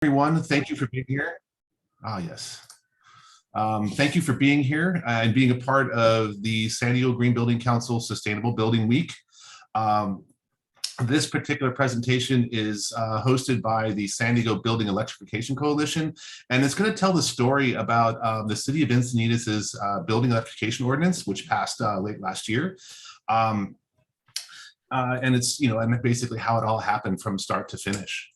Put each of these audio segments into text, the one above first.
Everyone, thank you for being here. Yes. Thank you for being here and being a part of the San Diego Green Building Council Sustainable Building Week. This particular presentation is hosted by the San Diego Building Electrification Coalition, and it's going to tell the story about the City of Encinitas' Building Electrification Ordinance, which passed late last year. And it's, and basically how it all happened from start to finish.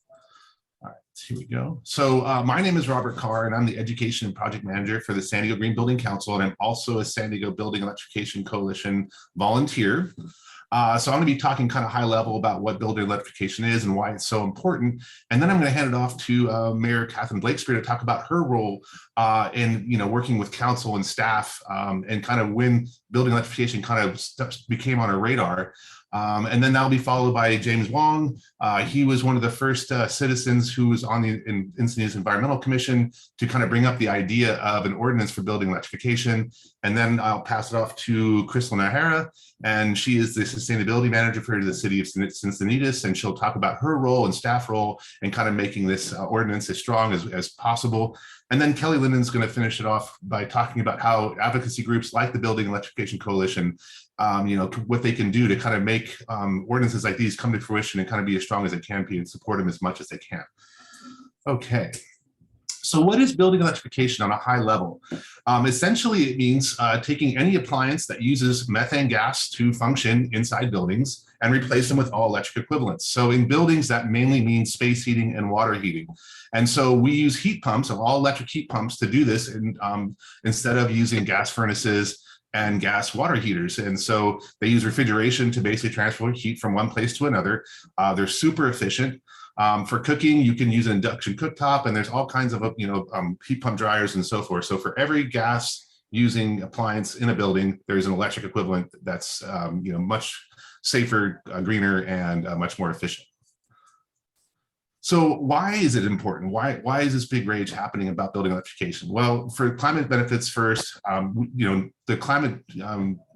Here we go. So my name is Robert Carr, and I'm the Education and Project Manager for the San Diego Green Building Council, and I'm also a San Diego Building Electrification Coalition volunteer. So I'm going to be talking kind of high level about what building electrification is and why it's so important. And then I'm going to hand it off to Mayor Catherine Blakespear to talk about her role in working with council and staff and kind of when building electrification kind of became on our radar. And then that'll be followed by James Wang. He was one of the first citizens who was on the Encinitas Environmental Commission to kind of bring up the idea of an ordinance for building electrification. And then I'll pass it off to Crystal Najera, and she is the sustainability manager for the City of Encinitas, and she'll talk about her role and staff role and kind of making this ordinance as strong as possible. And then Kelly Lyndon's going to finish it off by talking about how advocacy groups like the Building Electrification Coalition, what they can do to kind of make ordinances like these come to fruition and kind of be as strong as they can be and support them as much as they can. Okay. So what is building electrification on a high level? Essentially, it means taking any appliance that uses methane gas to function inside buildings and replace them with all electric equivalents. So in buildings, that mainly means space heating and water heating. And so we use heat pumps, all electric heat pumps, to do this instead of using gas furnaces and gas water heaters. And so they use refrigeration to basically transfer heat from one place to another. They're super efficient. For cooking, you can use an induction cooktop, and there's all kinds of heat pump dryers and so forth. So for every gas using appliance in a building, there's an electric equivalent that's much safer, greener, and much more efficient. So why is it important? Why is this big rage happening about building electrification? Well, for climate benefits first, the climate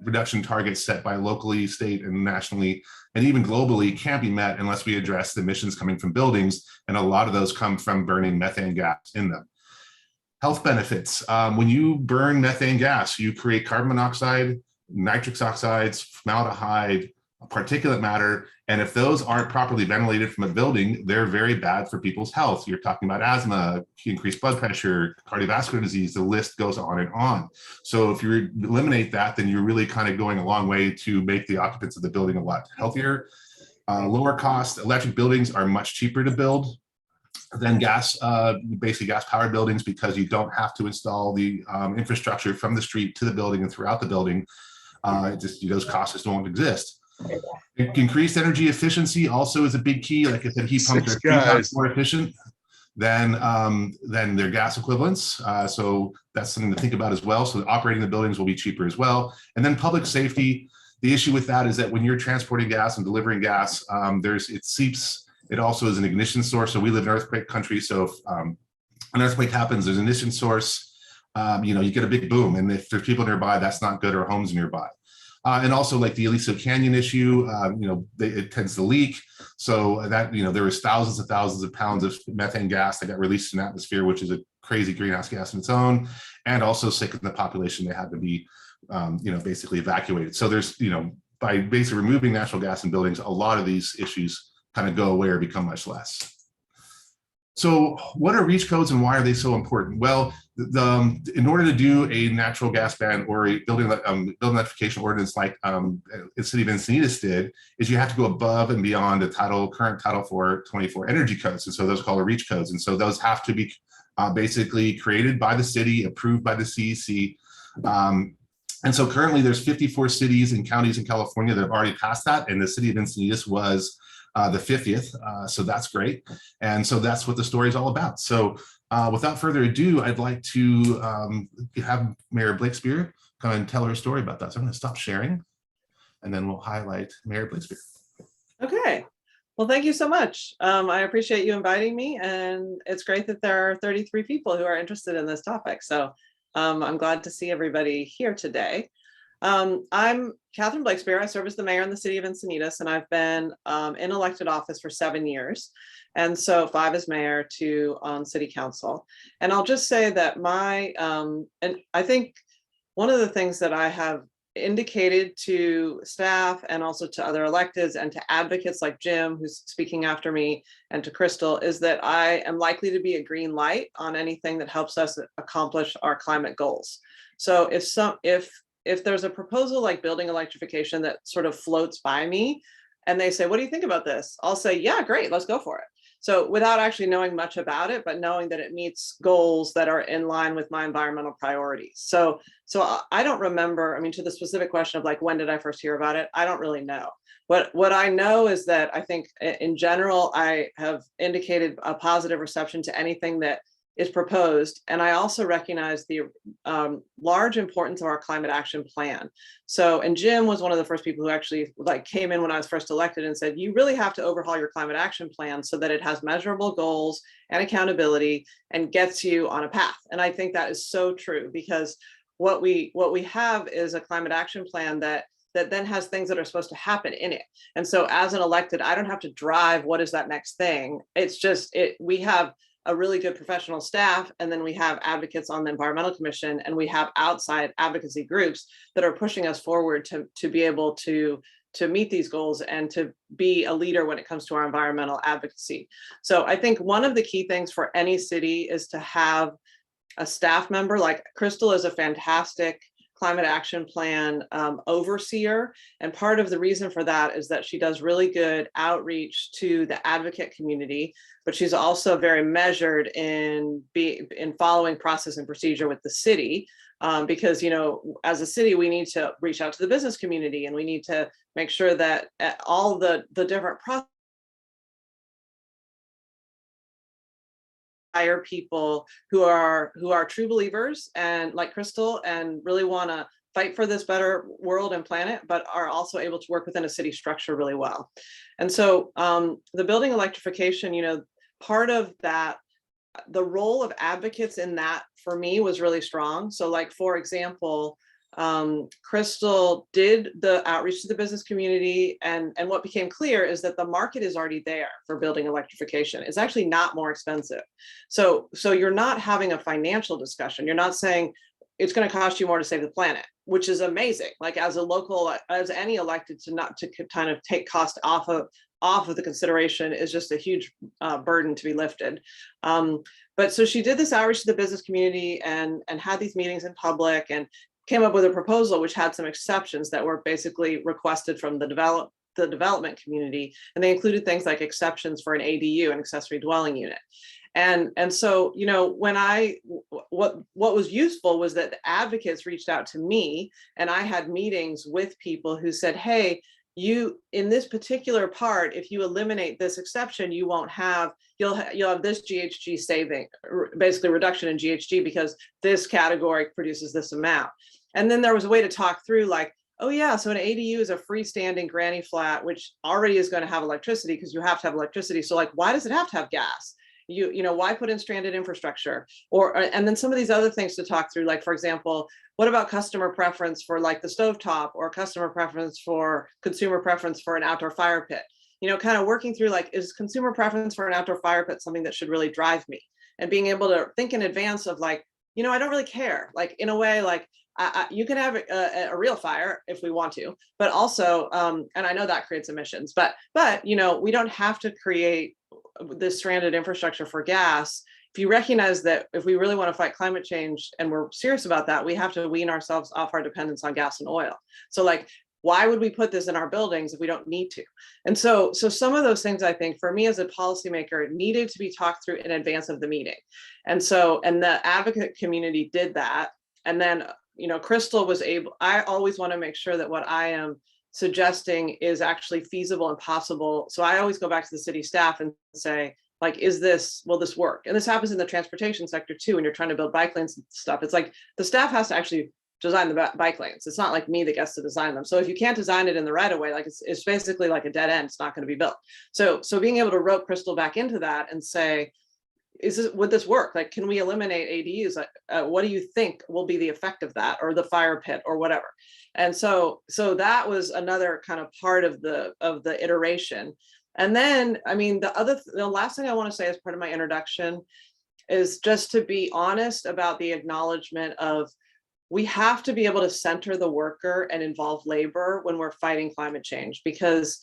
reduction targets set by locally, state, and nationally, and even globally can't be met unless we address the emissions coming from buildings, and a lot of those come from burning methane gas in them. Health benefits. When you burn methane gas, you create carbon monoxide, nitrous oxides, formaldehyde, particulate matter, and if those aren't properly ventilated from a building, they're very bad for people's health. You're talking about asthma, increased blood pressure, cardiovascular disease, the list goes on and on. So if you eliminate that, then you're really kind of going a long way to make the occupants of the building a lot healthier. Lower cost, electric buildings are much cheaper to build than basically gas-powered buildings, because you don't have to install the infrastructure from the street to the building and throughout the building. Those costs just don't exist. Increased energy efficiency also is a big key. Like I said, heat pumps are 3 times more efficient than their gas equivalents. So that's something to think about as well. So operating the buildings will be cheaper as well. And then public safety. The issue with that is that when you're transporting gas and delivering gas, it seeps. It also is an ignition source. So we live in earthquake country. So if an earthquake happens, there's an ignition source. You get a big boom, and if there's people nearby, that's not good, or homes nearby. And also, like the Aliso Canyon issue, it tends to leak. So that, there was thousands and thousands of pounds of methane gas that got released in the atmosphere, which is a crazy greenhouse gas in its own, and also sicken the population. They had to be, basically evacuated. So there's, by basically removing natural gas in buildings, a lot of these issues kind of go away or become much less. So what are REACH codes and why are they so important? Well, in order to do a natural gas ban or a building electrification ordinance like the City of Encinitas did, is you have to go above and beyond the current Title 424 energy codes. And so those are called REACH codes. And so those have to be basically created by the city, approved by the CEC. And so currently there's 54 cities and counties in California that have already passed that. And the City of Encinitas was the 50th, so that's great. And so that's what the story is all about. So without further ado, I'd like to have Mayor Blakespear come and tell her story about that. So I'm going to stop sharing, and then we'll highlight Mayor Blakespear. Okay. Well, thank you so much. I appreciate you inviting me, and it's great that there are 33 people who are interested in this topic. So I'm glad to see everybody here today. I'm Catherine Blakespear. I serve as the mayor in the city of Encinitas, and I've been in elected office for 7 years. And so 5 as mayor, 2 on city council. And I'll just say that and I think one of the things that I have indicated to staff and also to other electeds and to advocates like Jim, who's speaking after me, and to Crystal, is that I am likely to be a green light on anything that helps us accomplish our climate goals. So if there's a proposal like building electrification that sort of floats by me and they say, what do you think about this? I'll say, yeah, great, let's go for it. So without actually knowing much about it, but knowing that it meets goals that are in line with my environmental priorities. So I don't remember, I mean, to the specific question of like, when did I first hear about it? I don't really know. What I know is that I think in general, I have indicated a positive reception to anything that is proposed. And I also recognize the large importance of our climate action plan. So, and Jim was one of the first people who actually like came in when I was first elected and said, you really have to overhaul your climate action plan so that it has measurable goals and accountability and gets you on a path. And I think that is so true, because what we have is a climate action plan that then has things that are supposed to happen in it. And so as an elected, I don't have to drive what is that next thing. It's just, we have a really good professional staff, and then we have advocates on the Environmental Commission, and we have outside advocacy groups that are pushing us forward to be able to meet these goals and to be a leader when it comes to our environmental advocacy. So I think one of the key things for any city is to have a staff member. Like Crystal is a fantastic climate action plan overseer. And part of the reason for that is that she does really good outreach to the advocate community, but she's also very measured in following process and procedure with the city. Because, you know, as a city, we need to reach out to the business community, and we need to make sure that all the different processes hire people who are true believers and like Crystal and really want to fight for this better world and planet, but are also able to work within a city structure really well. And so the building electrification, you know, part of that, the role of advocates in that for me was really strong. So like, for example, Crystal did the outreach to the business community, and what became clear is that the market is already there for building electrification. It's actually not more expensive. So you're not having a financial discussion. You're not saying it's going to cost you more to save the planet, which is amazing. Like as a local, as any elected, to kind of take cost off of the consideration is just a huge burden to be lifted. But so she did this outreach to the business community and had these meetings in public, and came up with a proposal which had some exceptions that were basically requested from the development community. And they included things like exceptions for an ADU, an accessory dwelling unit. And so, you know, what was useful was that the advocates reached out to me, and I had meetings with people who said, hey, you, in this particular part, if you eliminate this exception, you won't have, you'll have this GHG saving, basically reduction in GHG, because this category produces this amount. And then there was a way to talk through like, oh yeah, so an ADU is a freestanding granny flat, which already is going to have electricity because you have to have electricity. So like, why does it have to have gas? You know, why put in stranded infrastructure? And then some of these other things to talk through, like, for example, what about customer preference for like the stovetop, or customer preference for consumer preference for an outdoor fire pit? You know, kind of working through like, is consumer preference for an outdoor fire pit something that should really drive me? And being able to think in advance of like, you know, I don't really care. Like in a way, like you can have a real fire if we want to, but also, and I know that creates emissions, but you know, we don't have to create this stranded infrastructure for gas. If you recognize that if we really want to fight climate change and we're serious about that, we have to wean ourselves off our dependence on gas and oil. So like, why would we put this in our buildings if we don't need to? And so some of those things, I think, for me as a policymaker, needed to be talked through in advance of the meeting. And the advocate community did that. And then, you know, Crystal was able, I always want to make sure that what I am suggesting is actually feasible and possible. So I always go back to the city staff and say, like, will this work? And this happens in the transportation sector too, when you're trying to build bike lanes and stuff. It's like the staff has to actually design the bike lanes. It's not like me that gets to design them. So if you can't design it in the right of way, like it's basically like a dead end, it's not going to be built. So being able to rope Crystal back into that and say, would this work? Like, can we eliminate ADUs? What do you think will be the effect of that, or the fire pit, or whatever? And so that was another kind of part of the iteration. And then, I mean, the last thing I want to say as part of my introduction is just to be honest about the acknowledgement of, we have to be able to center the worker and involve labor when we're fighting climate change, because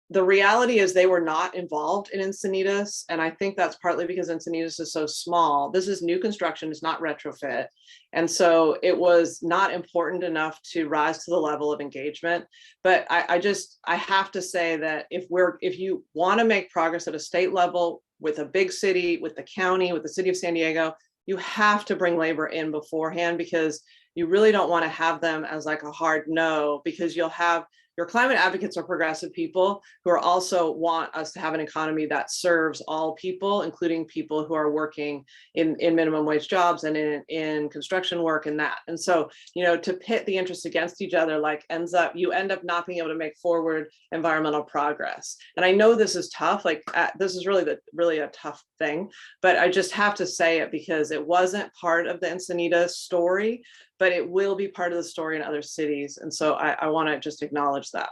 the reality is they were not involved in Encinitas. And I think that's partly because Encinitas is so small. This is new construction, it's not retrofit. And so it was not important enough to rise to the level of engagement. But I have to say that if you want to make progress at a state level with a big city, with the county, with the city of San Diego, you have to bring labor in beforehand, because you really don't want to have them as like a hard no, because you'll have your climate advocates are progressive people who are also want us to have an economy that serves all people, including people who are working in minimum wage jobs and in construction work and that. And so, you know, to pit the interests against each other, like you end up not being able to make forward environmental progress. And I know this is tough, like this is really a tough thing, but I just have to say it because it wasn't part of the Encinitas story, but it will be part of the story in other cities. And so I want to just acknowledge that.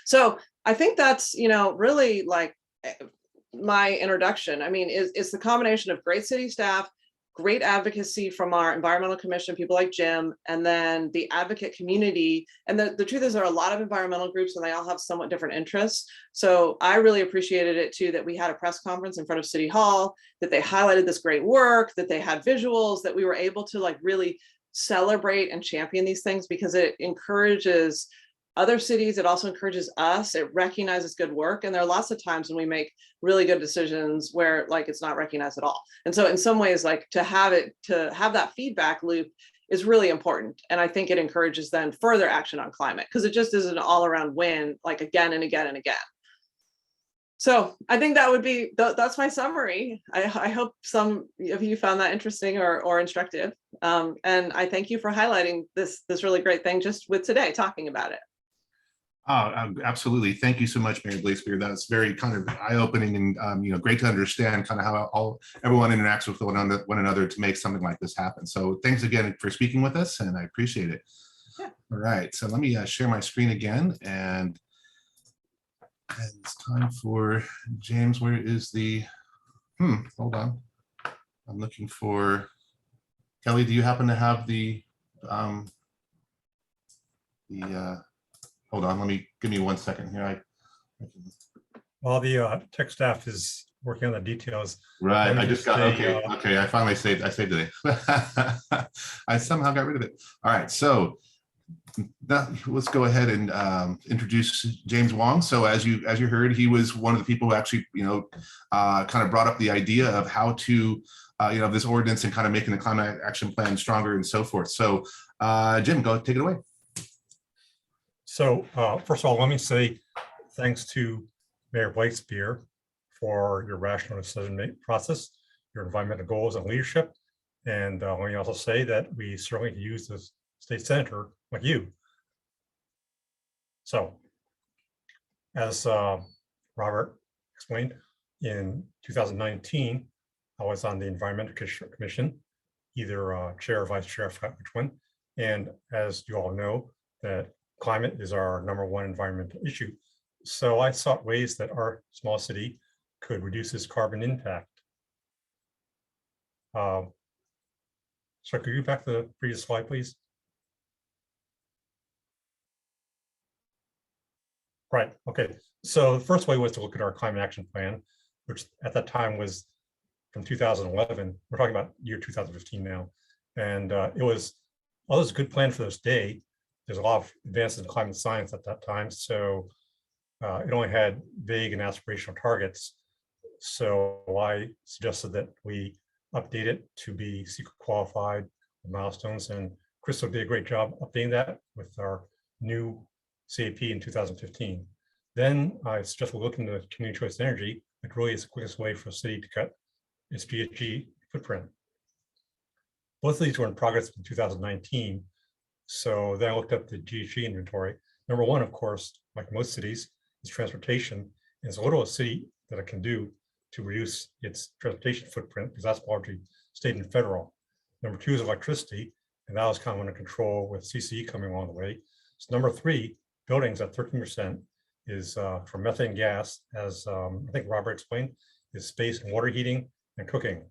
So I think that's, you know, really like my introduction. I mean, it's the combination of great city staff, great advocacy from our environmental commission, people like Jim, and then the advocate community. And the truth is there are a lot of environmental groups and they all have somewhat different interests. So I really appreciated it too, that we had a press conference in front of City Hall, that they highlighted this great work, that they had visuals, that we were able to like really celebrate and champion these things, because it encourages other cities. It also encourages us. It recognizes good work. And there are lots of times when we make really good decisions where like it's not recognized at all. And so in some ways, like to have that feedback loop is really important. And I think it encourages then further action on climate, because it just is an all around win, like again and again and again. So I think that would be, that's my summary. I hope some of you found that interesting or instructive. And I thank you for highlighting this really great thing just with today talking about it. Absolutely. Thank you so much, Mary Blakespear. That's very kind of eye-opening and you know, great to understand kind of how everyone interacts with one another to make something like this happen. So thanks again for speaking with us, and I appreciate it. Yeah. All right, so let me share my screen again, and it's time for James. Where is the? Hold on. I'm looking for Kelly. Do you happen to have the? Hold on, give me 1 second here. While the tech staff is working on the details. Right, I just got, okay, I finally saved it. I somehow got rid of it. All right, so now let's go ahead and introduce James Wang. So as you heard, he was one of the people who actually, you know, kind of brought up the idea of how to, you know, this ordinance and kind of making the climate action plan stronger and so forth. So Jim, go take it away. So first of all, let me say thanks to Mayor Blakespear for your rational decision-making process, your environmental goals and leadership. And let me also say that we certainly use this state senator like you. So as Robert explained, in 2019, I was on the Environmental Commission, either chair or vice chair, I forgot which one. And as you all know, that climate is our #1 environmental issue. So I sought ways that our small city could reduce its carbon impact. So could you go back to the previous slide, please? Right, okay. So the first way was to look at our climate action plan, which at that time was from 2011. We're talking about year 2015 now. And it was a good plan for this day. There's a lot of advances in climate science at that time. So it only had vague and aspirational targets. So I suggested that we update it to be secret qualified with milestones, and Crystal did a great job updating that with our new CAP in 2015. Then I suggested we look into community choice energy, which really is the quickest way for a city to cut its GHG footprint. Both of these were in progress in 2019. So then I looked up the GHG inventory. #1, of course, like most cities, is transportation. And it's a little a city that it can do. to reduce its transportation footprint, because that's largely state and federal. Number two is electricity, and that was kind of under control with CCE coming along the way. So number three, buildings at 13% is for methane gas, as I think Robert explained, is space and water heating and cooking.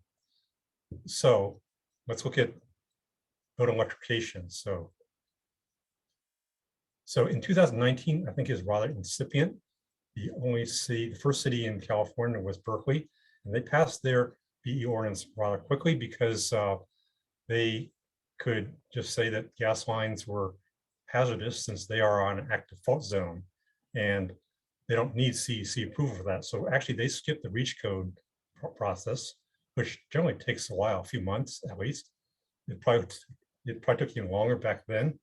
So let's look at building electrification. So in 2019, I think is rather incipient. The first city in California was Berkeley, and they passed their BE ordinance rather quickly because they could just say that gas lines were hazardous since they are on an active fault zone, and they don't need CEC approval for that. So actually they skipped the REACH code process, which generally takes a while, a few months at least. It probably took even longer back then.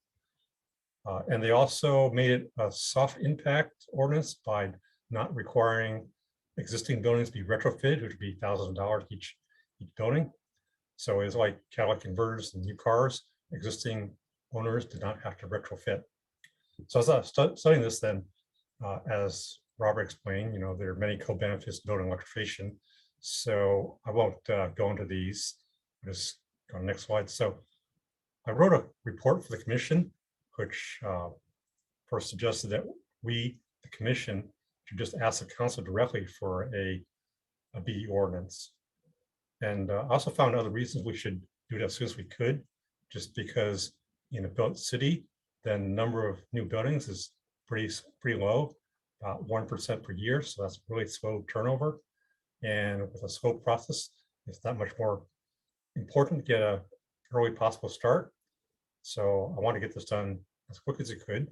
And they also made it a soft impact ordinance by not requiring existing buildings to be retrofitted, which would be thousands of dollars each building. So it's like catalytic converters and new cars, existing owners did not have to retrofit. So as I was studying this then, as Robert explained, there are many co-benefits to building electrification. So I won't go into these. Just go to the next slide. So I wrote a report for the commission, which first suggested that we, the commission, should just ask the council directly for a BE ordinance. And I also found other reasons we should do it as soon as we could, just because in a built city, then the number of new buildings is pretty low, about 1% per year. So that's really slow turnover. And with a slow process, it's that much more important to get an early possible start. So I want to get this done as quick as it could.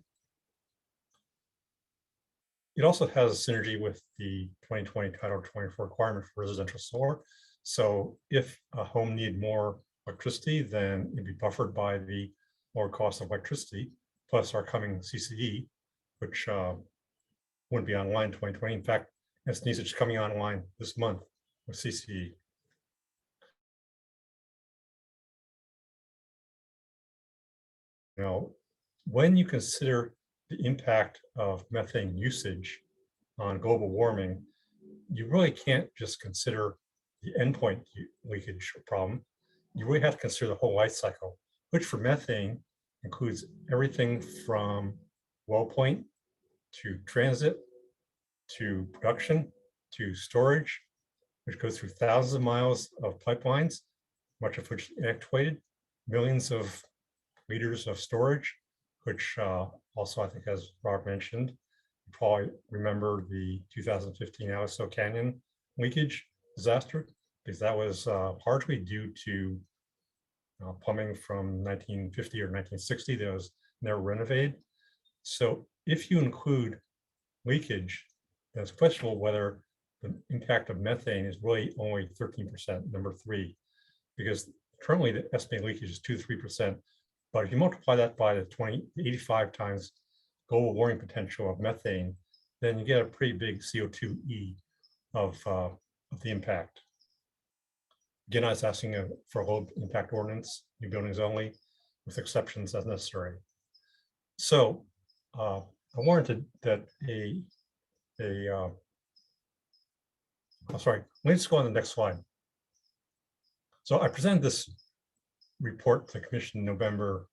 It also has a synergy with the 2020 Title 24 requirement for residential solar. So if a home needed more electricity, then it'd be buffered by the lower cost of electricity, plus our coming CCE, which wouldn't be online in 2020. In fact, SDBEC is coming online this month with CCE. Now, when you consider the impact of methane usage on global warming, you really can't just consider the endpoint leakage problem. You really have to consider the whole life cycle, which for methane includes everything from well point to transit to production to storage, which goes through thousands of miles of pipelines, much of which is actuated, millions of liters of storage, which also I think, as Robert mentioned, you probably remember the 2015 Aliso Canyon leakage disaster, because that was largely due to plumbing from 1950 or 1960 that was never renovated. So if you include leakage, then it's questionable whether the impact of methane is really only 13%, number three, because currently the estimated leakage is 2 to 3%. But if you multiply that by the 85 times global warming potential of methane, then you get a pretty big CO2e of the impact. Again, I was asking for a low impact ordinance, new buildings only, with exceptions as necessary. So I warranted that sorry, let me just go on the next slide. So I presented this report to the commission in November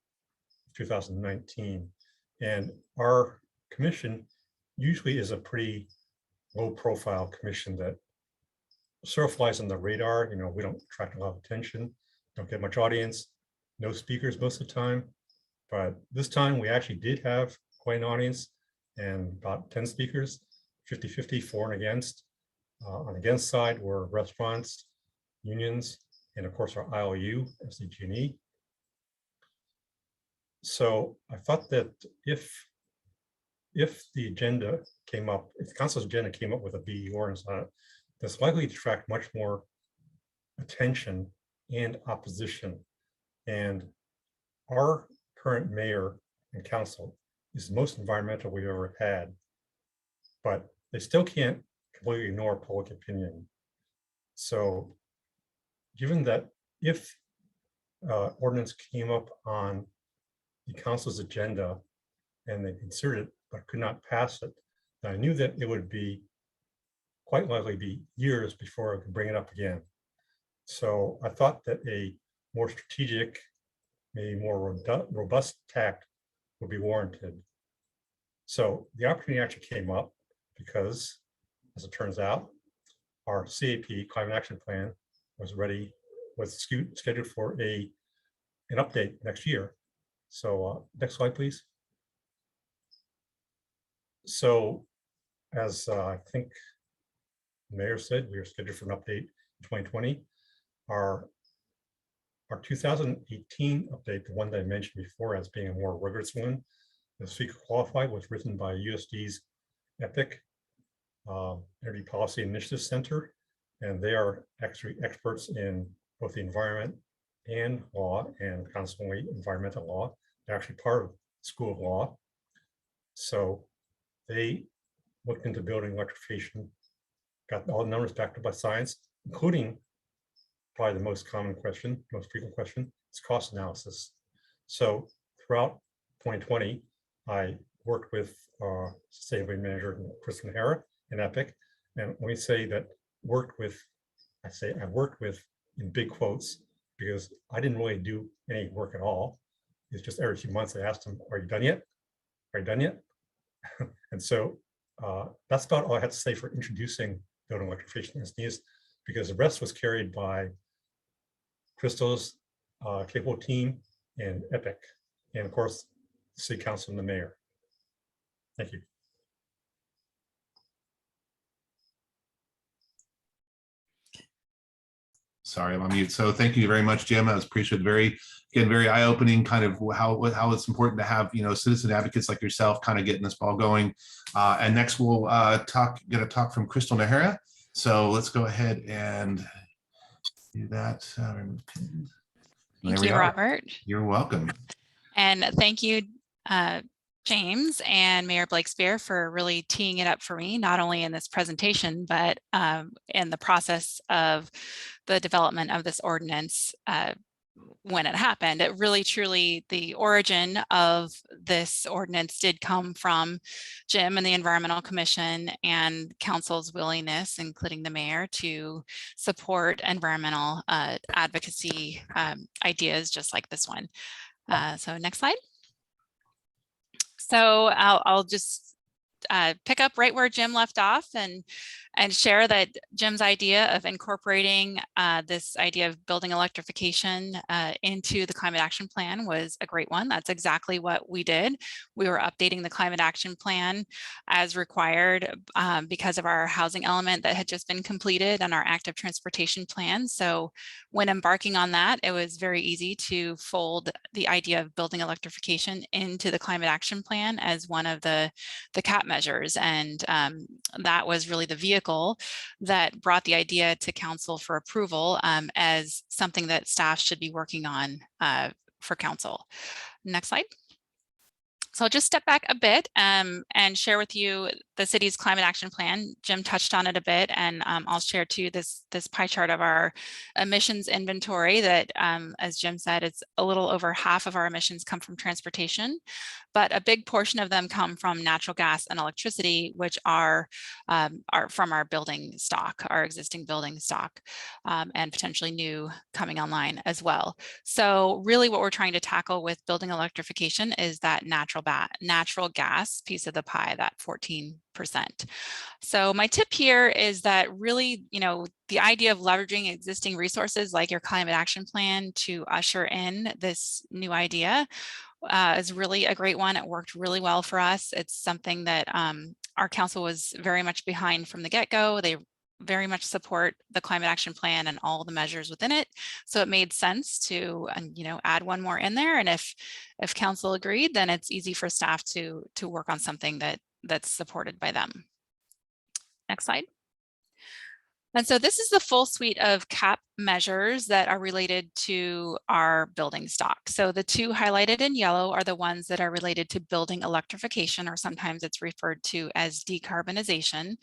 2019, and our commission usually is a pretty low profile commission that sort of flies on the radar. We don't attract a lot of attention, don't get much audience, no speakers most of the time. But this time we actually did have quite an audience and about 10 speakers, 50-50 for and against. On the against side were restaurants, unions, and of course our ILU, SDG&E. So I thought that if the agenda came up, if the council's agenda came up with a BE ordinance on it, that's likely to attract much more attention and opposition. And our current mayor and council is the most environmental we've ever had, but they still can't completely ignore public opinion. So given that if ordinance came up on the council's agenda and they considered it but could not pass it, I knew that it would be quite likely be years before I can bring it up again. So I thought that a more strategic, maybe more robust tact would be warranted. So the opportunity actually came up because, as it turns out, our CAP, Climate Action Plan, was scheduled for an update next year. So next slide, please. So as I think the mayor said, we are scheduled for an update in 2020. Our 2018 update, the one that I mentioned before as being a more rigorous one, the Speaker Qualified, was written by USD's EPIC, Energy Policy Initiative Center, and they are actually experts in both the environment and law, and constantly environmental law. They're actually part of the School of Law. So they looked into building electrification, got all the numbers backed up by science, including probably the most common question, most frequent question, is cost analysis. So throughout 2020, I worked with sustainability manager Crystal Najera in EPIC. And when we say that worked with, I worked with in big quotes, because I didn't really do any work at all. It's just every few months I asked them, are you done yet? Are you done yet? And so that's about all I had to say for introducing building electrification SDs, because the rest was carried by Crystal's capable team and EPIC, and of course, the City Council and the Mayor. Thank you. Sorry, I'm on mute. So thank you very much, Jim. I was appreciated. Very eye-opening, kind of how it's important to have, you know, citizen advocates like yourself kind of getting this ball going. And next we'll get a talk from Crystal Najera. So let's go ahead and do that. Thank you, Robert. You're welcome. And thank you, James and Mayor Blakespear, for really teeing it up for me, not only in this presentation, but in the process of the development of this ordinance when it happened. It really, truly, the origin of this ordinance did come from Jim and the Environmental Commission and Council's willingness, including the mayor, to support environmental advocacy ideas just like this one. So next slide. So I'll just pick up right where Jim left off and share that Jim's idea of incorporating this idea of building electrification into the Climate Action Plan was a great one. That's exactly what we did. We were updating the Climate Action Plan as required because of our housing element that had just been completed and our active transportation plan. So when embarking on that, it was very easy to fold the idea of building electrification into the Climate Action Plan as one of the CAP measures. And that was really the vehicle that brought the idea to council for approval as something that staff should be working on for council. Next slide. So I'll just step back a bit and share with you the city's climate action plan. Jim touched on it a bit, and I'll share too this pie chart of our emissions inventory that, as Jim said, it's a little over half of our emissions come from transportation, but a big portion of them come from natural gas and electricity, which are from our building stock, our existing building stock, and potentially new coming online as well. So really what we're trying to tackle with building electrification is that natural gas piece of the pie, that 14%. So my tip here is that really, you know, the idea of leveraging existing resources like your climate action plan to usher in this new idea is really a great one. It worked really well for us. It's something that our council was very much behind from the get-go. They very much support the climate action plan and all the measures within it. So it made sense to, you know, add one more in there. And if council agreed, then it's easy for staff to work on something that's supported by them. Next slide. And so this is the full suite of CAP measures that are related to our building stock. So the two highlighted in yellow are the ones that are related to building electrification, or sometimes it's referred to as decarbonization.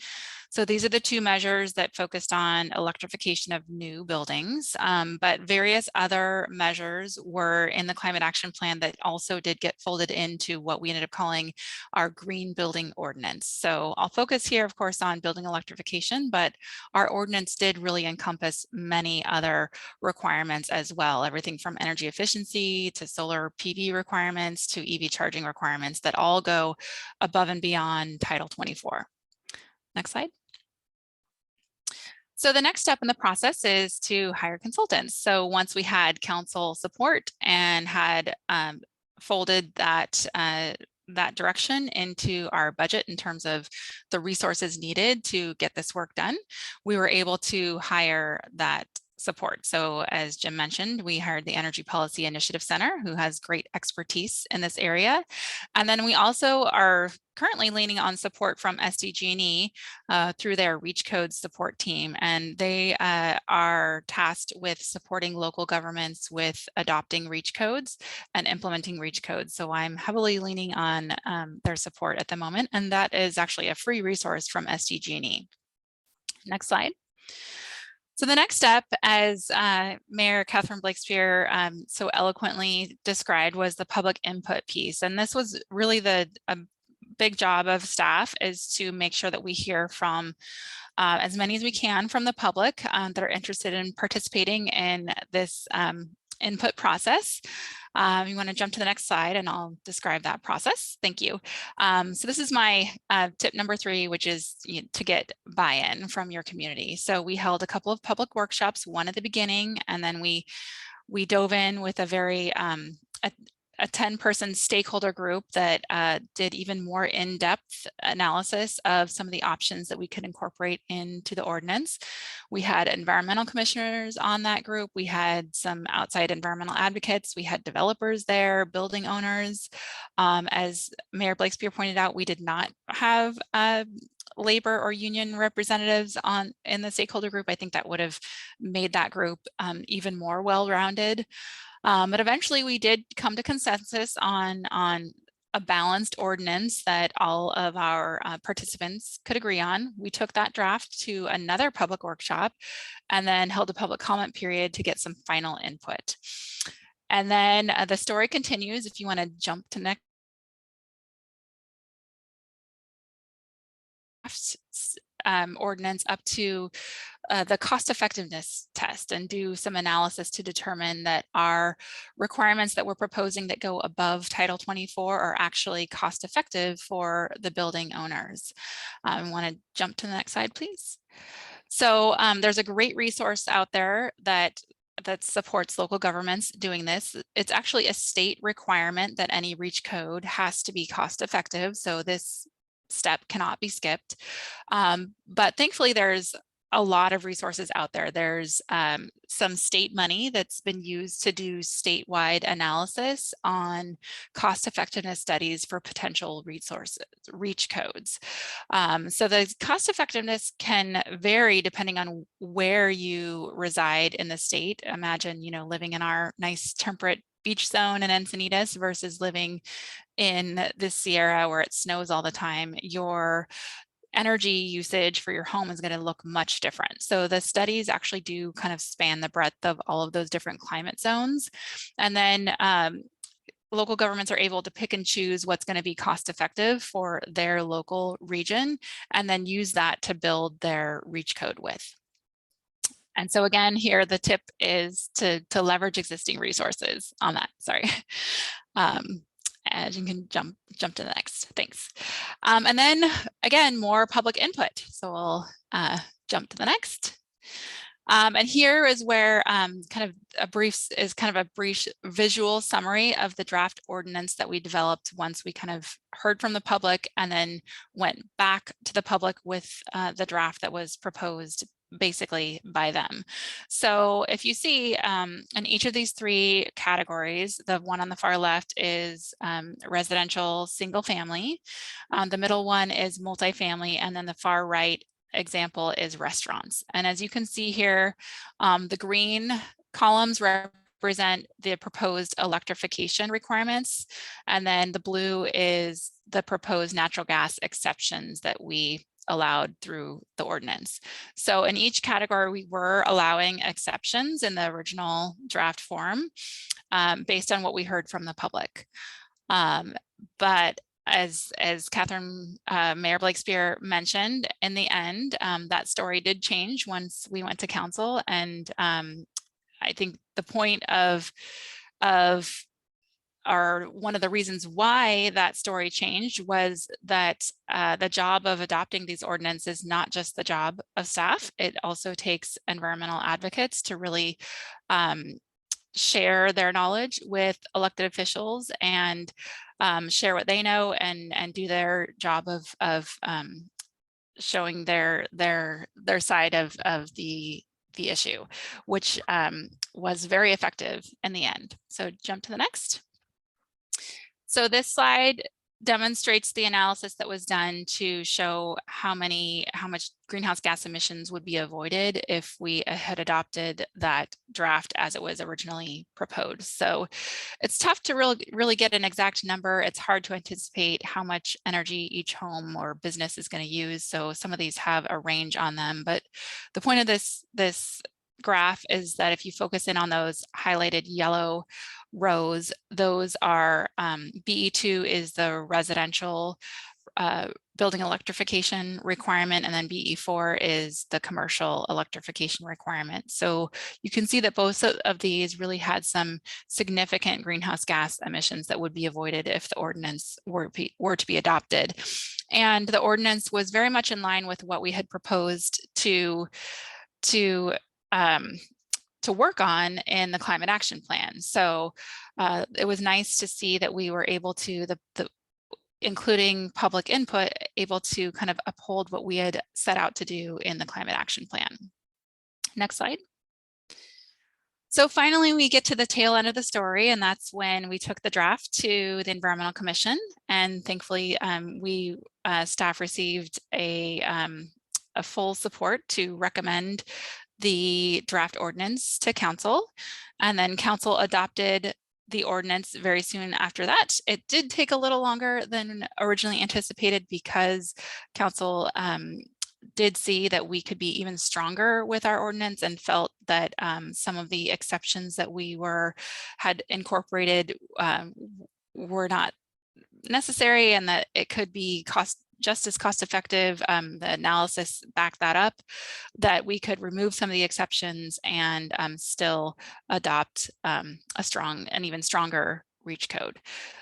So these are the two measures that focused on electrification of new buildings, but various other measures were in the climate action plan that also did get folded into what we ended up calling our green building ordinance. So I'll focus here, of course, on building electrification, but our ordinance did really encompass many other requirements as well, everything from energy efficiency to solar PV requirements to EV charging requirements that all go above and beyond Title 24. Next slide. So the next step in the process is to hire consultants. So once we had council support and had folded that direction into our budget in terms of the resources needed to get this work done, we were able to hire that support. So as Jim mentioned, we hired the Energy Policy Initiative Center, who has great expertise in this area. And then we also are currently leaning on support from SDG&E through their Reach Codes support team. And they are tasked with supporting local governments with adopting Reach Codes and implementing Reach Codes. So I'm heavily leaning on their support at the moment. And that is actually a free resource from SDG&E. Next slide. So the next step, as Mayor Catherine Blakespear so eloquently described, was the public input piece. And this was really a big job of staff, is to make sure that we hear from as many as we can from the public that are interested in participating in this input process. You want to jump to the next slide and I'll describe that process. Thank you. So this is my tip number 3, which is to get buy-in from your community. So we held a couple of public workshops, one at the beginning, and then we dove in with a very a 10-person stakeholder group that did even more in-depth analysis of some of the options that we could incorporate into the ordinance. We had environmental commissioners on that group. We had some outside environmental advocates. We had developers there, building owners. As Mayor Blakespear pointed out, we did not have labor or union representatives in the stakeholder group. I think that would have made that group even more well-rounded. But eventually we did come to consensus on a balanced ordinance that all of our participants could agree on. We took that draft to another public workshop and then held a public comment period to get some final input. And then the story continues. If you want to jump to next. Ordinance up to the cost effectiveness test and do some analysis to determine that our requirements that we're proposing that go above Title 24 are actually cost effective for the building owners. I want to jump to the next slide, please. So there's a great resource out there that supports local governments doing this. It's actually a state requirement that any Reach code has to be cost effective. So this step cannot be skipped. But thankfully, there's a lot of resources out there. There's some state money that's been used to do statewide analysis on cost effectiveness studies for potential resources, Reach codes. So the cost effectiveness can vary depending on where you reside in the state. Imagine, living in our nice temperate beach zone in Encinitas versus living in the Sierra where it snows all the time. Your energy usage for your home is going to look much different. So the studies actually do kind of span the breadth of all of those different climate zones. And then local governments are able to pick and choose what's going to be cost effective for their local region and then use that to build their Reach code with. And so again, here the tip is to leverage existing resources on that. Sorry. And you can jump to the next. Thanks. And then again, more public input. So we'll jump to the next. And here is where kind of a brief visual summary of the draft ordinance that we developed once we kind of heard from the public and then went back to the public with the draft that was proposed basically by them. So if you see in each of these 3 categories, the one on the far left is residential single family, the middle one is multifamily, and then the far right example is restaurants. And as you can see here, the green columns represent the proposed electrification requirements, and then the blue is the proposed natural gas exceptions that we allowed through the ordinance. So in each category, we were allowing exceptions in the original draft form based on what we heard from the public. But as Catherine, Mayor Blakespear mentioned, in the end, that story did change once we went to council. And I think the point of one of the reasons why that story changed was that the job of adopting these ordinances is not just the job of staff. It also takes environmental advocates to really share their knowledge with elected officials and share what they know and do their job of showing their side of the issue, which was very effective in the end. So jump to the next. So this slide demonstrates the analysis that was done to show how much greenhouse gas emissions would be avoided if we had adopted that draft as it was originally proposed. So it's tough to really get an exact number. It's hard to anticipate how much energy each home or business is going to use. So some of these have a range on them, but the point of this graph is that if you focus in on those highlighted yellow rows, those are BE2 is the residential building electrification requirement, and then BE4 is the commercial electrification requirement. So you can see that both of these really had some significant greenhouse gas emissions that would be avoided if the ordinance were to be adopted. And the ordinance was very much in line with what we had proposed to work on in the climate action plan. So it was nice to see that we were able to, including public input, able to kind of uphold what we had set out to do in the climate action plan. Next slide. So finally, we get to the tail end of the story, and that's when we took the draft to the Environmental Commission. And thankfully, staff received a full support to recommend the draft ordinance to council, and then council adopted the ordinance very soon after that. It did take a little longer than originally anticipated because council did see that we could be even stronger with our ordinance and felt that some of the exceptions that we had incorporated were not necessary, and that it could be just as cost effective. The analysis backed that up, that we could remove some of the exceptions and still adopt an even stronger REACH code.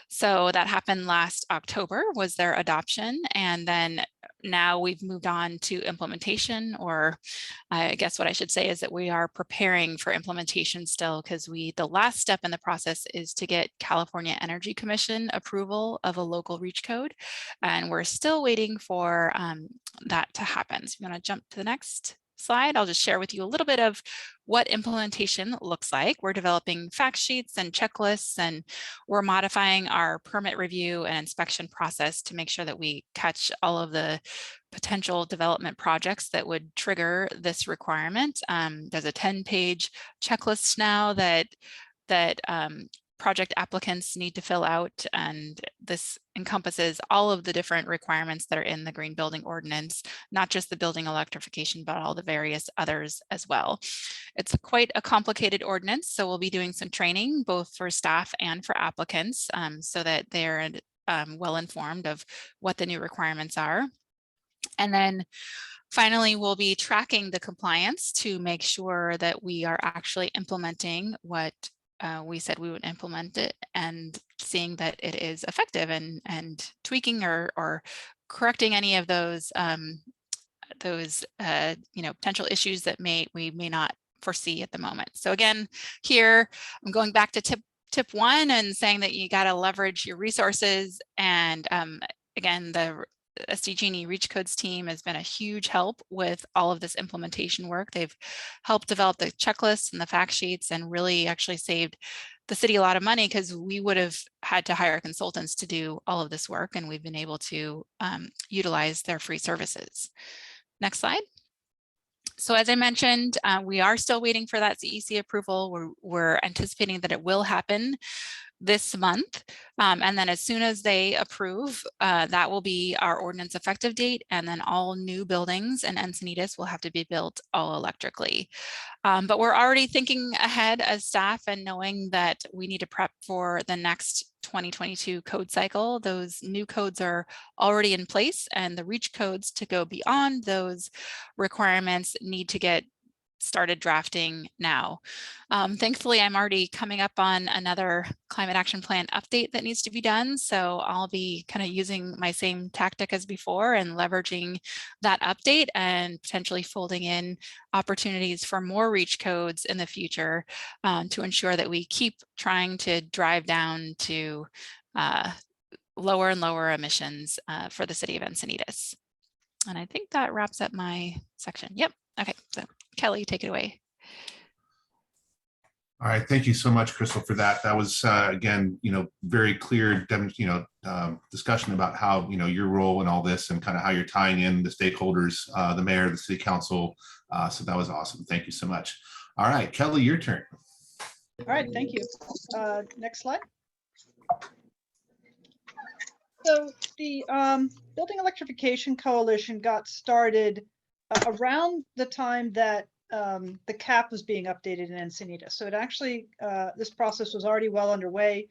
So that happened last October was their adoption. And then now we've moved on to implementation, or I guess what I should say is that we are preparing for implementation still, because the last step in the process is to get California Energy Commission approval of a local REACH code. And we're still waiting for that to happen. So if you want to jump to the next slide, I'll just share with you a little bit of what implementation looks like. We're developing fact sheets and checklists, and we're modifying our permit review and inspection process to make sure that we catch all of the potential development projects that would trigger this requirement. There's a 10-page checklist now that project applicants need to fill out, and this encompasses all of the different requirements that are in the Green Building Ordinance, not just the building electrification, but all the various others as well. It's quite a complicated ordinance, so we'll be doing some training both for staff and for applicants so that they're well informed of what the new requirements are. And then finally, we'll be tracking the compliance to make sure that we are actually implementing what we said we would implement it, and seeing that it is effective, and tweaking or correcting any of those potential issues that we may not foresee at the moment. So again, here I'm going back to tip one and saying that you got to leverage your resources. And again, the SDG&E REACH Codes team has been a huge help with all of this implementation work. They've helped develop the checklists and the fact sheets, and really actually saved the city a lot of money, because we would have had to hire consultants to do all of this work, and we've been able to utilize their free services. Next slide. So as I mentioned, we are still waiting for that CEC approval. We're anticipating that it will happen this month. And then as soon as they approve, that will be our ordinance effective date. And then all new buildings in Encinitas will have to be built all electrically. But we're already thinking ahead as staff and knowing that we need to prep for the next 2022 code cycle. Those new codes are already in place, and the REACH codes to go beyond those requirements need to get started drafting now. Thankfully, I'm already coming up on another climate action plan update that needs to be done. So I'll be kind of using my same tactic as before and leveraging that update and potentially folding in opportunities for more REACH codes in the future to ensure that we keep trying to drive down to lower and lower emissions for the city of Encinitas. And I think that wraps up my section. Yep. Okay. So Kelly, take it away. All right, thank you so much, Crystal, for that. That was again, very clear, discussion about how your role in all this and kind of how you're tying in the stakeholders, the mayor, the city council. So that was awesome. Thank you so much. All right, Kelly, your turn. All right, thank you. Next slide. So the Building Electrification Coalition got started around the time that the cap was being updated in Encinitas. So it actually, this process was already well underway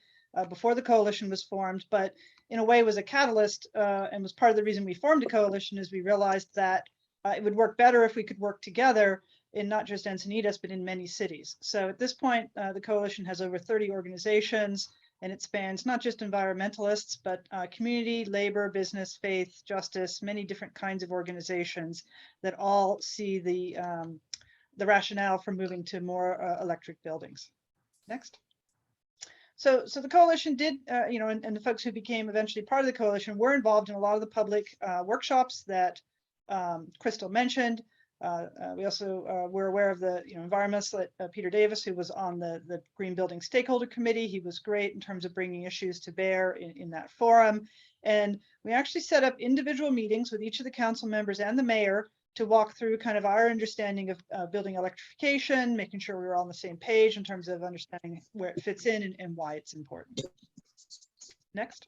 before the coalition was formed, but in a way was a catalyst and was part of the reason we formed a coalition, is we realized that it would work better if we could work together in not just Encinitas, but in many cities. So at this point, the coalition has over 30 organizations, and it spans not just environmentalists, but community, labor, business, faith, justice, many different kinds of organizations that all see the rationale for moving to more electric buildings. Next. So the coalition did, and the folks who became eventually part of the coalition were involved in a lot of the public workshops that Crystal mentioned. We also were aware of the environmentalist Peter Davis, who was on the Green Building Stakeholder Committee. He was great in terms of bringing issues to bear in that forum. And we actually set up individual meetings with each of the council members and the mayor to walk through kind of our understanding of building electrification, making sure we were all on the same page in terms of understanding where it fits in and why it's important. Next.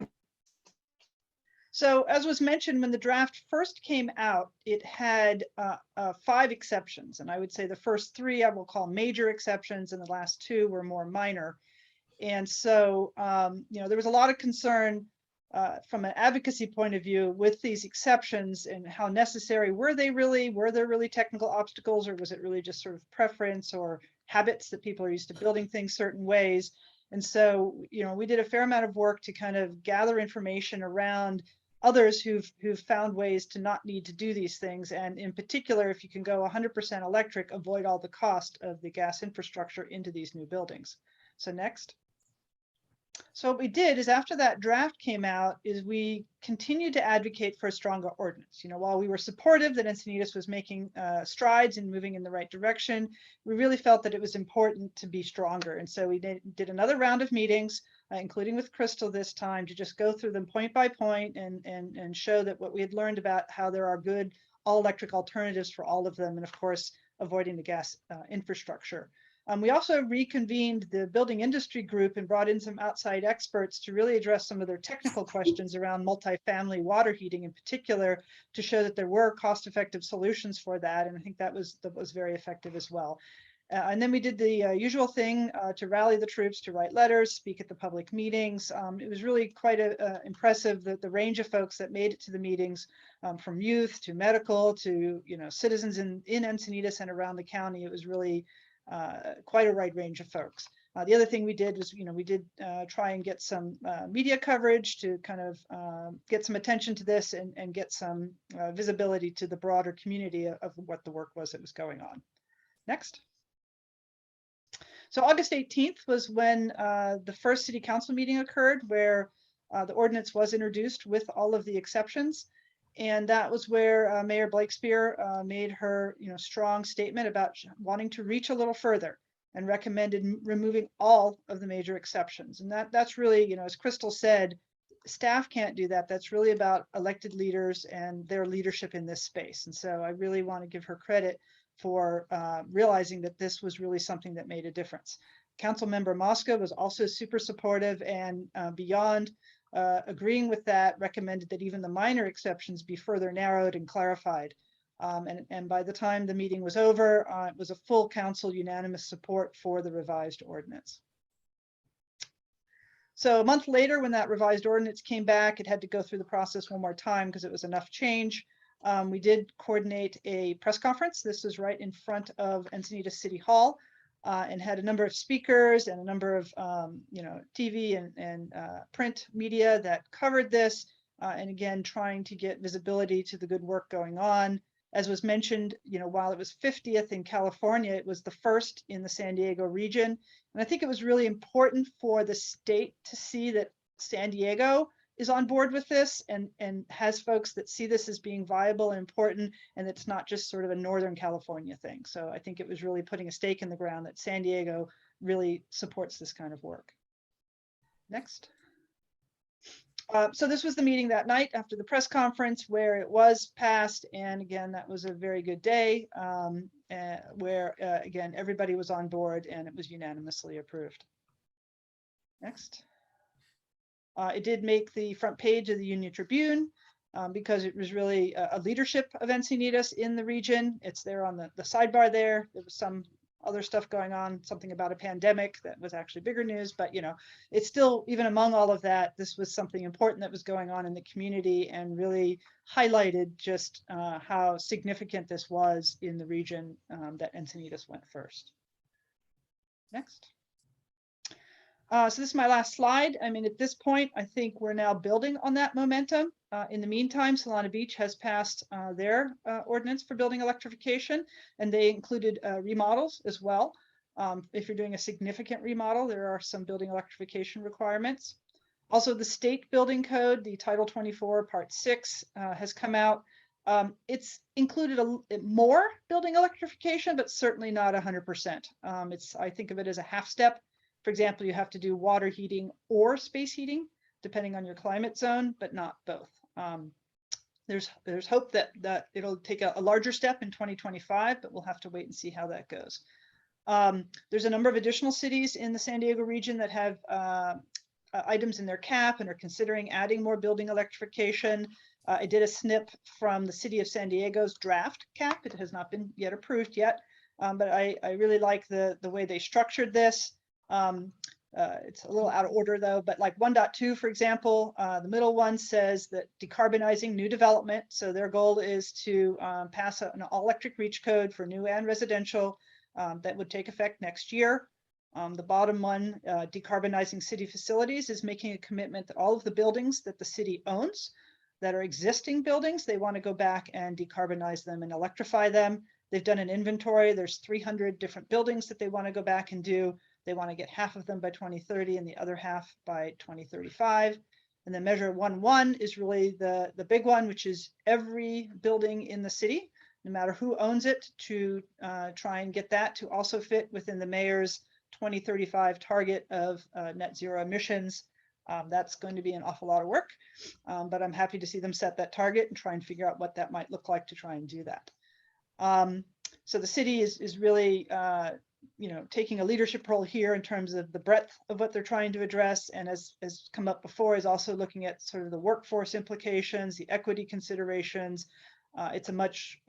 So as was mentioned, when the draft first came out, it had 5 exceptions. And I would say the first 3 I will call major exceptions, and the last 2 were more minor. And so, there was a lot of concern from an advocacy point of view with these exceptions and how necessary were they really? Were there really technical obstacles, or was it really just sort of preference or habits that people are used to building things certain ways? And so, we did a fair amount of work to kind of gather information around others who've found ways to not need to do these things. And in particular, if you can go 100% electric, avoid all the cost of the gas infrastructure into these new buildings. So next. So what we did is, after that draft came out, is we continued to advocate for a stronger ordinance. While we were supportive that Encinitas was making strides and moving in the right direction, we really felt that it was important to be stronger. And so we did another round of meetings, including with Crystal this time, to just go through them point by point and show that what we had learned about how there are good all electric alternatives for all of them, and of course, avoiding the gas infrastructure. We also reconvened the building industry group and brought in some outside experts to really address some of their technical questions around multifamily water heating in particular, to show that there were cost-effective solutions for that. And I think that was very effective as well. And then we did the usual thing to rally the troops, to write letters, speak at the public meetings. It was really quite impressive, the range of folks that made it to the meetings, from youth to medical to citizens in Encinitas and around the county. It was really quite a wide range of folks. The other thing we did was, we did try and get some media coverage to kind of get some attention to this and get some visibility to the broader community of what the work was that was going on. Next. So August 18th was when the first city council meeting occurred, where the ordinance was introduced with all of the exceptions. And that was where Mayor Blakespear made her strong statement about wanting to reach a little further, and recommended removing all of the major exceptions. And that's really, as Crystal said, staff can't do that. That's really about elected leaders and their leadership in this space. And so I really want to give her credit for realizing that this was really something that made a difference. Councilmember Mosca was also super supportive and beyond agreeing with that, recommended that even the minor exceptions be further narrowed and clarified. And by the time the meeting was over, it was a full council unanimous support for the revised ordinance. So a month later, when that revised ordinance came back, it had to go through the process one more time because it was enough change. We did coordinate a press conference. This was right in front of Encinitas City Hall, and had a number of speakers and a number of TV and print media that covered this. And again, trying to get visibility to the good work going on. As was mentioned, while it was 50th in California, it was the first in the San Diego region. And I think it was really important for the state to see that San Diego is on board with this and has folks that see this as being viable and important, and it's not just sort of a Northern California thing. So I think it was really putting a stake in the ground that San Diego really supports this kind of work. Next. So this was the meeting that night after the press conference where it was passed. And again, that was a very good day where, again, everybody was on board and it was unanimously approved. Next. It did make the front page of the Union Tribune because it was really a leadership of Encinitas in the region. It's there on the sidebar there. There was some other stuff going on, something about a pandemic that was actually bigger news, but it's still, even among all of that, this was something important that was going on in the community and really highlighted just how significant this was in the region that Encinitas went first. Next. So this is my last slide. I mean, at this point, I think we're now building on that momentum. In the meantime, Solana Beach has passed their ordinance for building electrification, and they included remodels as well. If you're doing a significant remodel, there are some building electrification requirements. Also, the state building code, the Title 24 Part 6 has come out. It's included more building electrification, but certainly not 100%. I think of it as a half step. For example, you have to do water heating or space heating, depending on your climate zone, but not both. There's hope that it'll take a larger step in 2025, but we'll have to wait and see how that goes. There's a number of additional cities in the San Diego region that have items in their cap and are considering adding more building electrification. I did a snip from the City of San Diego's draft cap. It has not been yet approved yet, but I really like the way they structured this. It's a little out of order though, but like 1.2, for example, the middle one says that decarbonizing new development. So their goal is to pass an all-electric reach code for new and residential that would take effect next year. The bottom one, decarbonizing city facilities, is making a commitment that all of the buildings that the city owns that are existing buildings, they want to go back and decarbonize them and electrify them. They've done an inventory. There's 300 different buildings that they want to go back and do. They want to get half of them by 2030 and the other half by 2035. And then measure 1.1 is really the big one, which is every building in the city, no matter who owns it, to try and get that to also fit within the mayor's 2035 target of net zero emissions. That's going to be an awful lot of work, but I'm happy to see them set that target and try and figure out what that might look like to try and do that. So the city is really taking a leadership role here in terms of the breadth of what they're trying to address, and as come up before, is also looking at sort of the workforce implications, the equity considerations. It's a much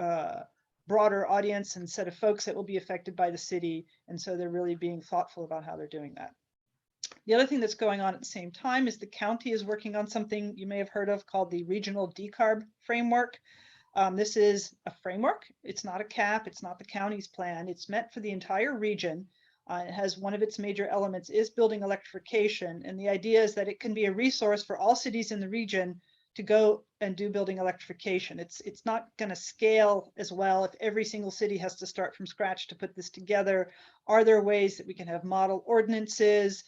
broader audience and set of folks that will be affected by the city, and so they're really being thoughtful about how they're doing that. The other thing that's going on at the same time is the county is working on something you may have heard of called the Regional Decarb Framework. This is a framework. It's not a cap. It's not the county's plan. It's meant for the entire region. It has one of its major elements is building electrification. And the idea is that it can be a resource for all cities in the region to go and do building electrification. It's not going to scale as well if every single city has to start from scratch to put this together. Are there ways that we can have model ordinances,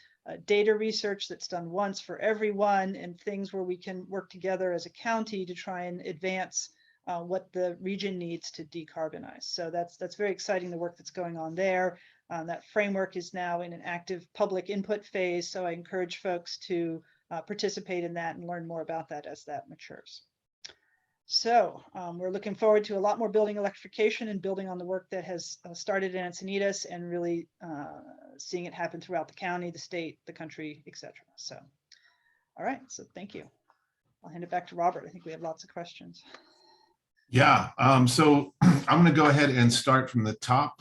data research that's done once for everyone, and things where we can work together as a county to try and advance what the region needs to decarbonize. So that's very exciting, the work that's going on there. That framework is now in an active public input phase. So I encourage folks to participate in that and learn more about that as that matures. So we're looking forward to a lot more building electrification and building on the work that has started in Encinitas and really seeing it happen throughout the county, the state, the country, etc. So, all right. So thank you. I'll hand it back to Robert. I think we have lots of questions. Yeah, so I'm going to go ahead and start from the top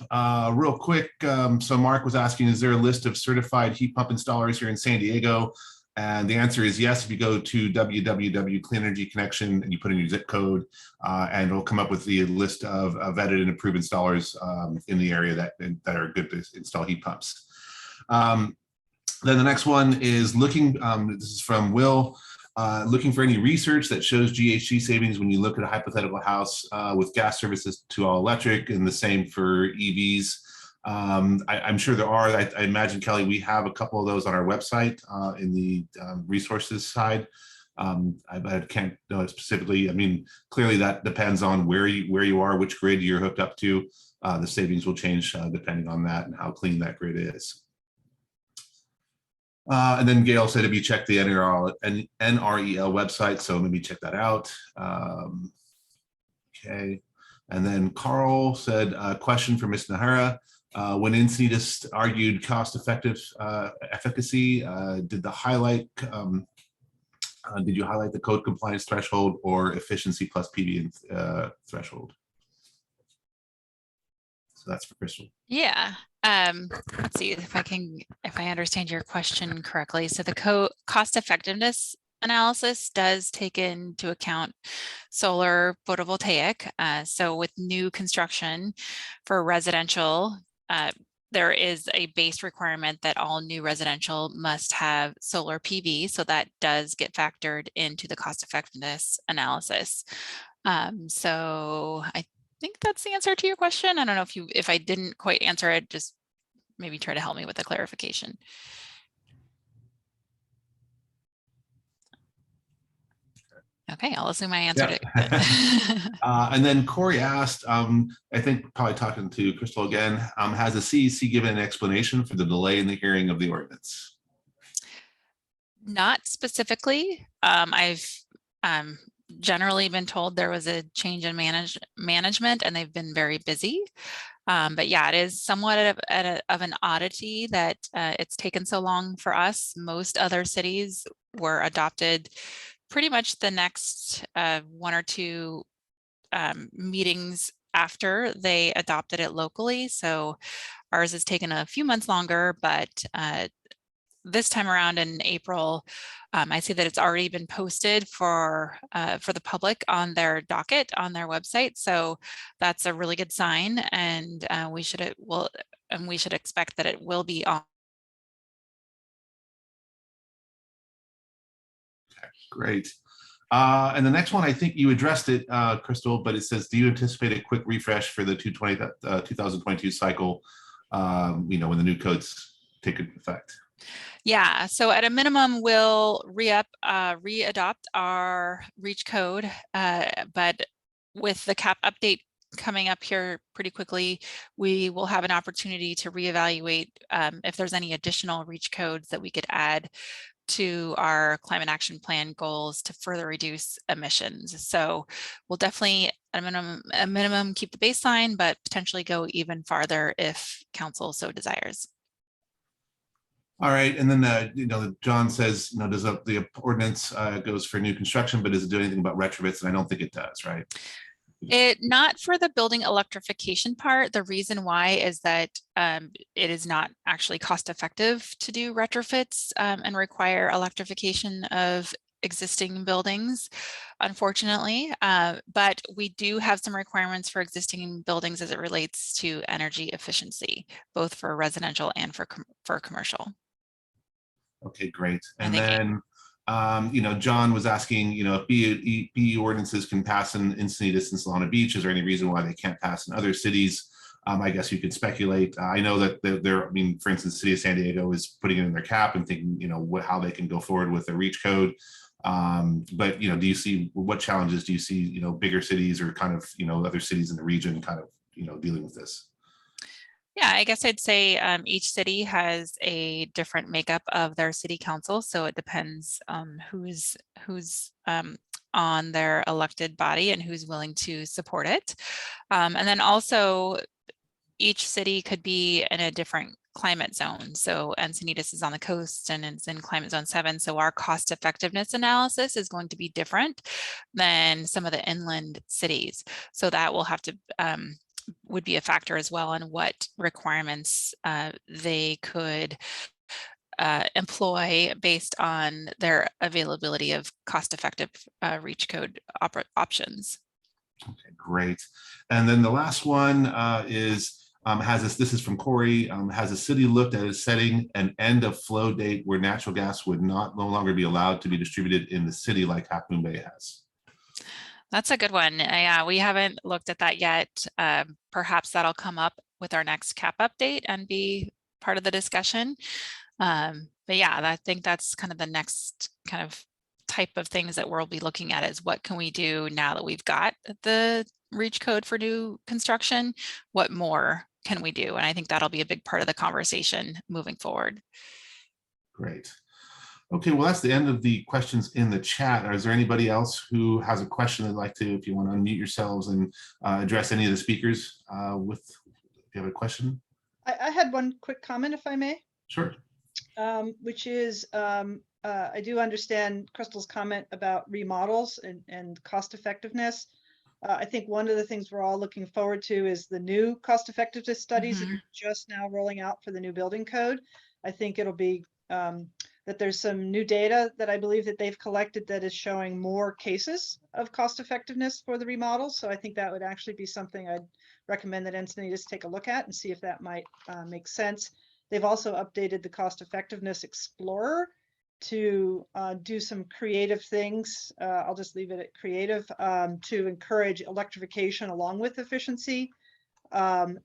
real quick. So Mark was asking, is there a list of certified heat pump installers here in San Diego? And the answer is yes. If you go to www Clean Energy Connection and you put in your zip code, and it'll come up with the list of vetted and approved installers in the area that are good to install heat pumps. Then the next one is looking, this is from Will, looking for any research that shows GHG savings when you look at a hypothetical house with gas services to all electric, and the same for EVs. I'm sure there are. I imagine, Kelly, we have a couple of those on our website in the resources side. I can't know it specifically. I mean, clearly that depends on where you are, which grid you're hooked up to. The savings will change depending on that and how clean that grid is. And then Gail said, have you checked the NREL website? So maybe check that out. Okay. And then Carl said, question for Ms. Najera. When Encinitas argued cost-effective efficacy, did you highlight the code compliance threshold or efficiency plus PV threshold? So that's for Crystal. Yeah. Let's see if I understand your question correctly. So the cost effectiveness analysis does take into account solar photovoltaic. So with new construction for residential, there is a base requirement that all new residential must have solar PV. So that does get factored into the cost effectiveness analysis. So I think that's the answer to your question. I don't know if I didn't quite answer it, just maybe try to help me with a clarification. Okay, I'll assume I answered it. And then Corey asked, I think probably talking to Crystal again, has the CEC given an explanation for the delay in the hearing of the ordinance? Not specifically. I've generally been told there was a change in management and they've been very busy. But yeah, it is somewhat of an oddity that it's taken so long for us. Most other cities were adopted pretty much the next 1 or 2 meetings after they adopted it locally. So ours has taken a few months longer, but this time around in April, I see that it's already been posted for the public on their docket on their website. So that's a really good sign, and we should expect that it will be on. Okay, great. And the next one, I think you addressed it, Crystal, but it says, do you anticipate a quick refresh for the 2022 cycle, when the new codes take effect? Yeah, so at a minimum, we'll re-adopt our REACH code, but with the cap update coming up here pretty quickly, we will have an opportunity to reevaluate if there's any additional REACH codes that we could add to our climate action plan goals to further reduce emissions. So we'll definitely at a minimum keep the baseline, but potentially go even farther if council so desires. All right, and then John says, does the ordinance goes for new construction, but does it do anything about retrofits? And I don't think it does, right? Not for the building electrification part. The reason why is that it is not actually cost effective to do retrofits and require electrification of existing buildings, unfortunately. But we do have some requirements for existing buildings as it relates to energy efficiency, both for residential and for commercial. Okay, great. And then, John was asking, if BE ordinances can pass in Encinitas and Solana Beach, is there any reason why they can't pass in other cities? I guess you could speculate. I know that for instance, the city of San Diego is putting it in their cap and thinking, how they can go forward with the REACH code. But, do you see, what challenges do you see, bigger cities or kind of, other cities in the region kind of, dealing with this? Yeah, I guess I'd say each city has a different makeup of their city council, so it depends who's on their elected body and who's willing to support it. And then also each city could be in a different climate zone. So Encinitas is on the coast and it's in climate zone 7. So our cost effectiveness analysis is going to be different than some of the inland cities. So that will have to would be a factor as well on what requirements they could employ based on their availability of cost-effective reach code options. Okay, great. And then the last one is, this is from Corey, has the city looked at setting an end of flow date where natural gas would no longer be allowed to be distributed in the city like Half Moon Bay has? That's a good one. Yeah, we haven't looked at that yet. Perhaps that'll come up with our next cap update and be part of the discussion. But yeah, I think that's kind of the next kind of type of things that we'll be looking at is what can we do now that we've got the reach code for new construction? What more can we do? And I think that'll be a big part of the conversation moving forward. Great. Okay, well, that's the end of the questions in the chat. Is there anybody else who has a question they'd like to, if you want to unmute yourselves and address any of the speakers if you have a question? I had one quick comment, if I may. Sure. Which is, I do understand Crystal's comment about remodels and cost effectiveness. I think one of the things we're all looking forward to is the new cost effectiveness studies that are just now rolling out for the new building code. I think it'll be that there's some new data that I believe that they've collected that is showing more cases of cost effectiveness for the remodels. So I think that would actually be something I'd recommend that Encinitas take a look at and see if that might make sense. They've also updated the cost effectiveness explorer to do some creative things. I'll just leave it at creative to encourage electrification along with efficiency. And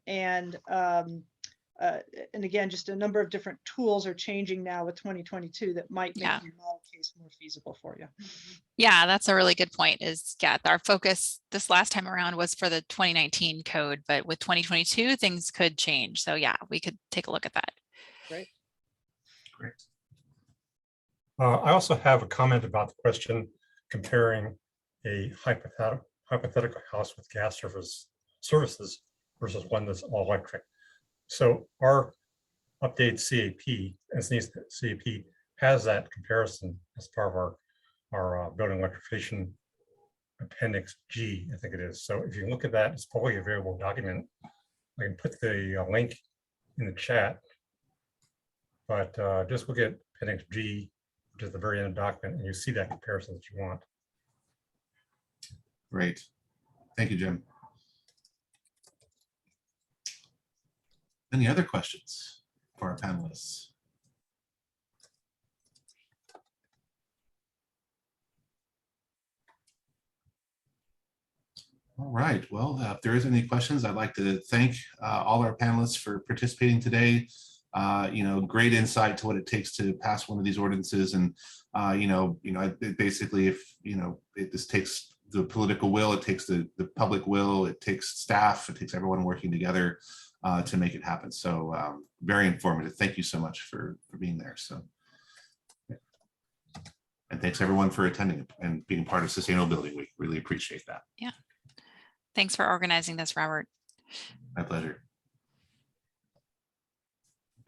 again, just a number of different tools are changing now with 2022 that might make the remodel case more feasible for you. Yeah, that's a really good point. Our focus this last time around was for the 2019 code, but with 2022, things could change. So yeah, we could take a look at that. Great. Great. I also have a comment about the question comparing a hypothetical house with gas services versus one that's all electric. So our updated CAP, Encinitas CAP, has that comparison as part of our building electrification appendix G, I think it is. So if you look at that, it's probably a available document. I can put the link in the chat, but just look at appendix G, which is the very end of the document, and you see that comparison that you want. Great. Thank you, Jim. Any other questions for our panelists? All right, well, if there is any questions, I'd like to thank all our panelists for participating today. Great insight to what it takes to pass one of these ordinances. And, basically, if, this takes the political will, it takes the public will, it takes staff, it takes everyone working together to make it happen. So very informative. Thank you so much for being there. So, and thanks everyone for attending and being part of Sustainable Building Week. Really appreciate that. Yeah. Thanks for organizing this, Robert. My pleasure.